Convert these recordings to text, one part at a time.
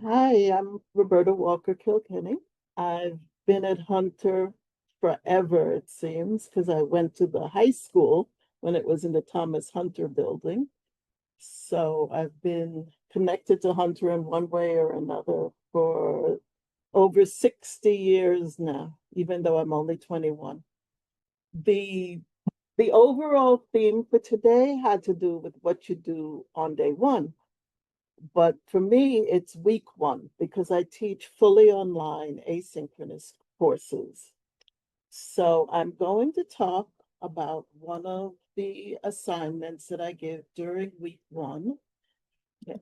Hi, I'm Roberta Walker Kilkenny. I've been at Hunter forever, it seems, because I went to the high school when it was in the Thomas Hunter building. So I've been connected to Hunter in one way or another for over 60 years now, even though I'm only 21. The the overall theme for today had to do with what you do on day one. But for me, it's week one because I teach fully online asynchronous courses. So I'm going to talk about one of the assignments that I give during week one.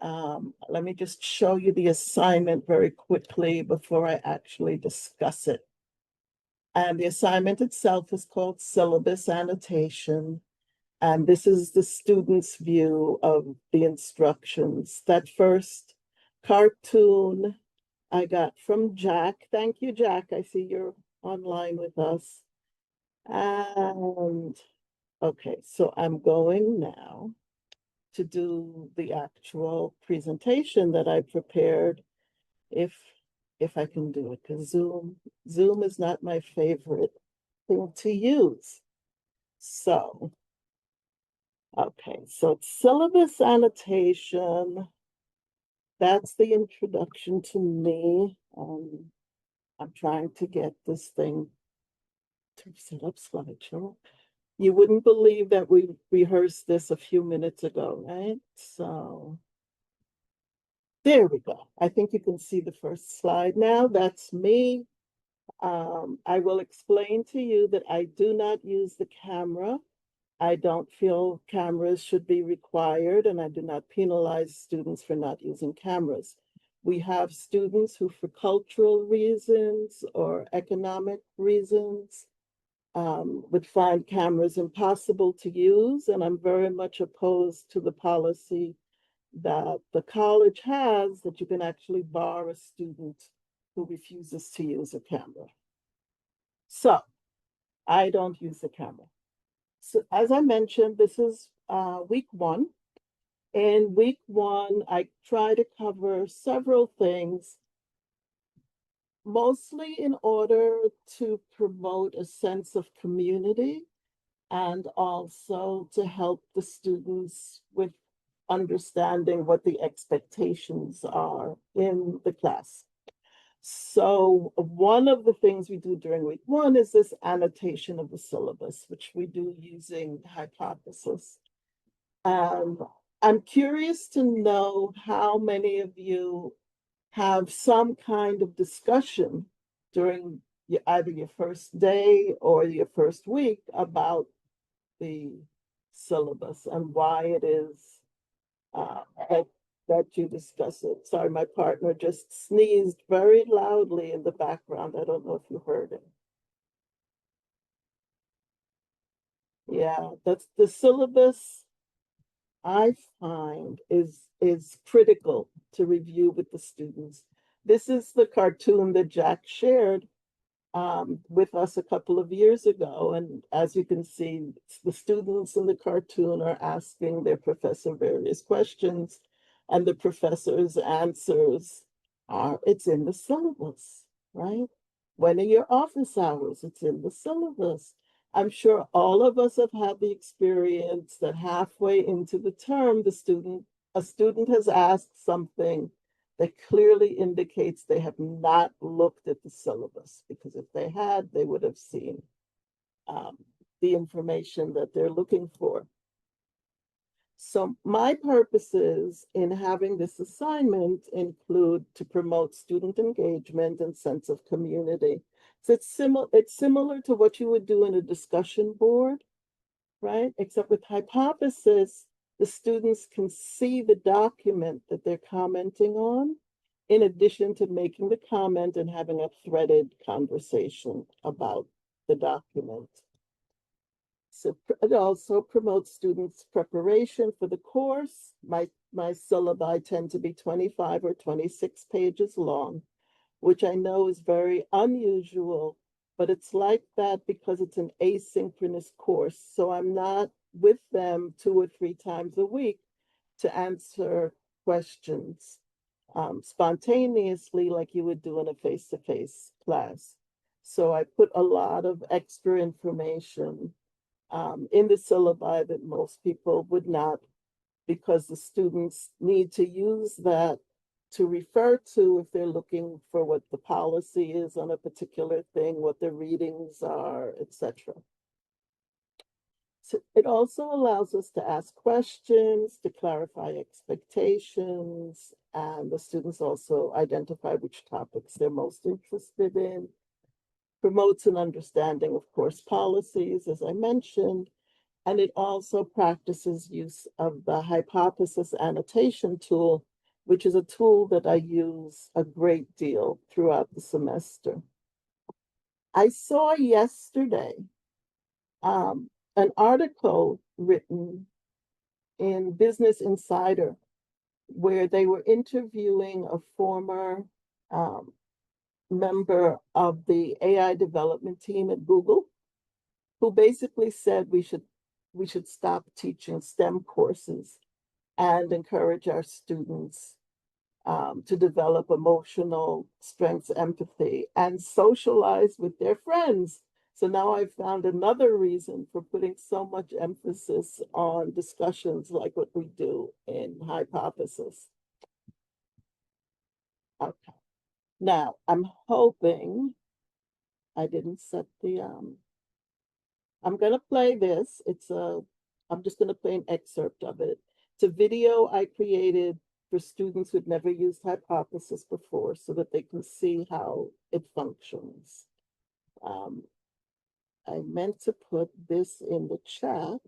Let me just show you the assignment very quickly before I actually discuss it. And the assignment itself is called Syllabus Annotation. And this is the student's view of the instructions. That first cartoon I got from Jack. Thank you, Jack. I see you're online with us. And okay, so I'm going now to do the actual presentation that I prepared if if I can do it, because Zoom is not my favorite thing to use. So okay, so it's syllabus annotation. That's the introduction to me. I'm trying to get this thing to set up slideshow. You wouldn't believe that we rehearsed this a few minutes ago, right? So there we go. I think you can see the first slide now. That's me. I will explain to you that I do not use the camera. I don't feel cameras should be required, and I do not penalize students for not using cameras. We have students who, for cultural reasons or economic reasons, would find cameras impossible to use, and I'm very much opposed to the policy that the college has that you can actually bar a student who refuses to use a camera. So I don't use the camera. So as I mentioned, this is week one. In week one, I try to cover several things, mostly in order to promote a sense of community and also to help the students with understanding what the expectations are in the class. So one of the things we do during week one is this annotation of the syllabus, which we do using Hypothesis. I'm curious to know how many of you have some kind of discussion during either your first day or your first week about the syllabus and why it is that, that you discuss it. Sorry, my partner just sneezed very loudly in the background. I don't know if you heard it. Yeah, that's the syllabus I find is critical to review with the students. This is the cartoon that Jack shared with us a couple of years ago. And as you can see, the students in the cartoon are asking their professor various questions, and the professor's answers are, it's in the syllabus, right? When are your office hours? It's in the syllabus. I'm sure all of us have had the experience that halfway into the term, a student has asked something that clearly indicates they have not looked at the syllabus, because if they had, they would have seen um, the information that they're looking for. So my purposes in having this assignment include to promote student engagement and sense of community. So it's similar to what you would do in a discussion board, right? Except with Hypothesis, the students can see the document that they're commenting on, in addition to making the comment and having a threaded conversation about the document. So it also promotes students' preparation for the course. My syllabi tend to be 25 or 26 pages long, which I know is very unusual, but it's like that because it's an asynchronous course. So I'm not with them 2 or 3 times a week to answer questions. spontaneously like you would do in a face-to-face class. So I put a lot of extra information in the syllabi that most people would not, because the students need to use that to refer to if they're looking for what the policy is on a particular thing, what the readings are, etc. So it also allows us to ask questions, to clarify expectations, and the students also identify which topics they're most interested in. Promotes an understanding of course policies, as I mentioned, and it also practices use of the hypothesis annotation tool, which is a tool that I use a great deal throughout the semester. I saw yesterday an article written in Business Insider where they were interviewing a former member of the AI development team at Google, who basically said we should stop teaching STEM courses and encourage our students to develop emotional strengths, empathy, and socialize with their friends. So now I've found another reason for putting so much emphasis on discussions like what we do in Hypothesis. Okay. Now I'm hoping I didn't set the, I'm gonna play this. I'm just gonna play an excerpt of it. It's a video I created for students who've never used Hypothesis before so that they can see how it functions. I meant to put this in the chat.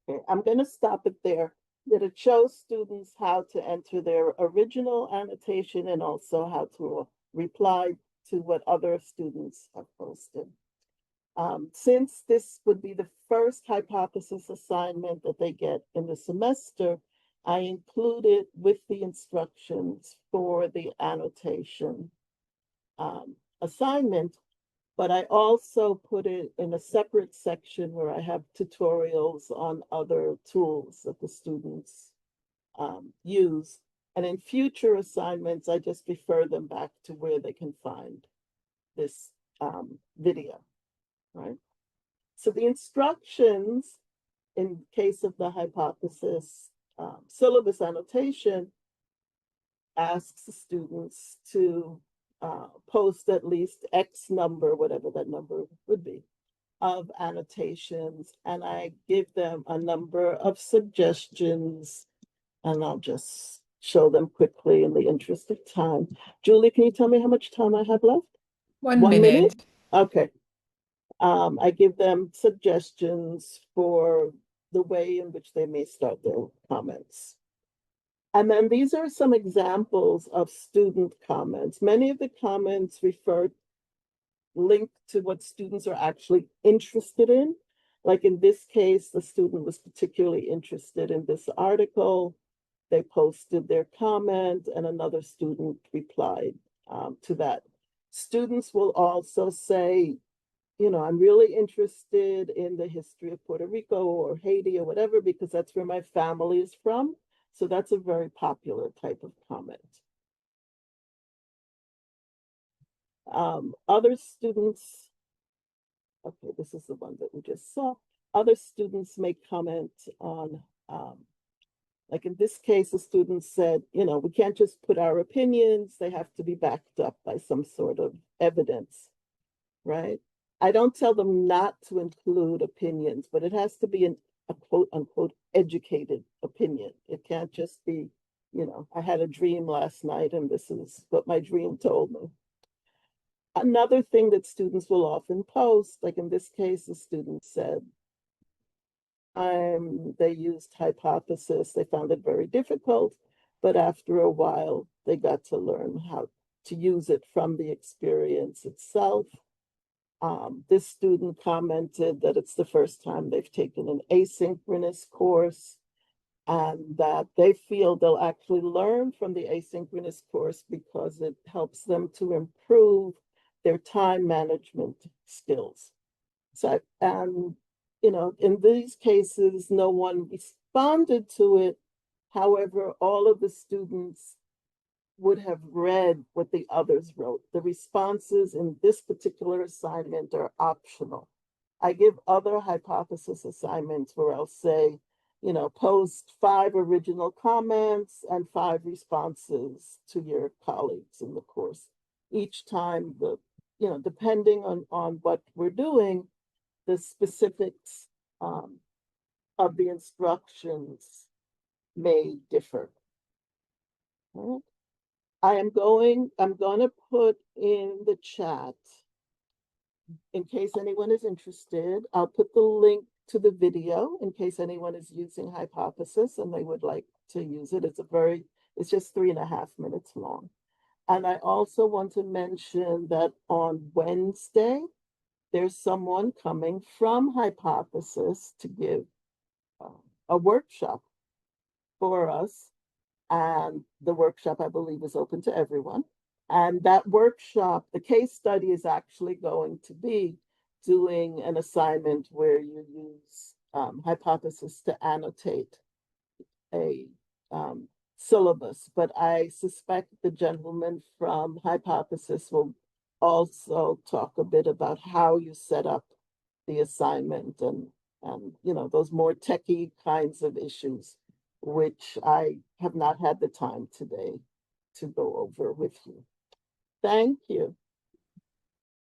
Okay, I'm going to stop it there. That it shows students how to enter their original annotation and also how to reply to what other students have posted. Since this would be the first hypothesis assignment that they get in the semester, I included with the instructions for the annotation assignment, but I also put it in a separate section where I have tutorials on other tools that the students use. And in future assignments, I just refer them back to where they can find this video, right? So the instructions in case of the hypothesis syllabus annotation asks the students to post at least X number, whatever that number would be, of annotations. And I give them a number of suggestions, and I'll just show them quickly in the interest of time. Julie, can you tell me how much time I have left? 1 minute. Okay. I give them suggestions for the way in which they may start their comments. And then these are some examples of student comments. Many of the comments link to what students are actually interested in. Like in this case, the student was particularly interested in this article. They posted their comment and another student replied to that. Students will also say, I'm really interested in the history of Puerto Rico or Haiti or whatever, because that's where my family is from. So that's a very popular type of comment. Other students, okay, this is the one that we just saw. Other students may comment on, like in this case, the student said, we can't just put our opinions, they have to be backed up by some sort of evidence, right? I don't tell them not to include opinions, but it has to be a quote unquote educated opinion. It can't just be, I had a dream last night and this is what my dream told me. Another thing that students will often post, like in this case, the student said, time they used Hypothesis, they found it very difficult, but after a while, they got to learn how to use it from the experience itself. This student commented that it's the first time they've taken an asynchronous course and that they feel they'll actually learn from the asynchronous course because it helps them to improve their time management skills. So, you know, in these cases, no one responded to it. However, all of the students would have read what the others wrote. The responses in this particular assignment are optional. I give other hypothesis assignments where I'll say, you know, post 5 original comments and 5 responses to your colleagues in the course. Each time, you know, depending on what we're doing, the specifics of the instructions may differ. Right? I'm going to put in the chat, in case anyone is interested, I'll put the link to the video in case anyone is using Hypothesis and they would like to use it. It's just 3.5 minutes long. And I also want to mention that on Wednesday, there's someone coming from Hypothesis to give a workshop for us. And the workshop, I believe, is open to everyone. And that workshop, the case study is actually going to be doing an assignment where you use Hypothesis to annotate a syllabus. But I suspect the gentleman from Hypothesis will also talk a bit about how you set up the assignment and you know, those more techie kinds of issues, which I have not had the time today to go over with you. Thank you.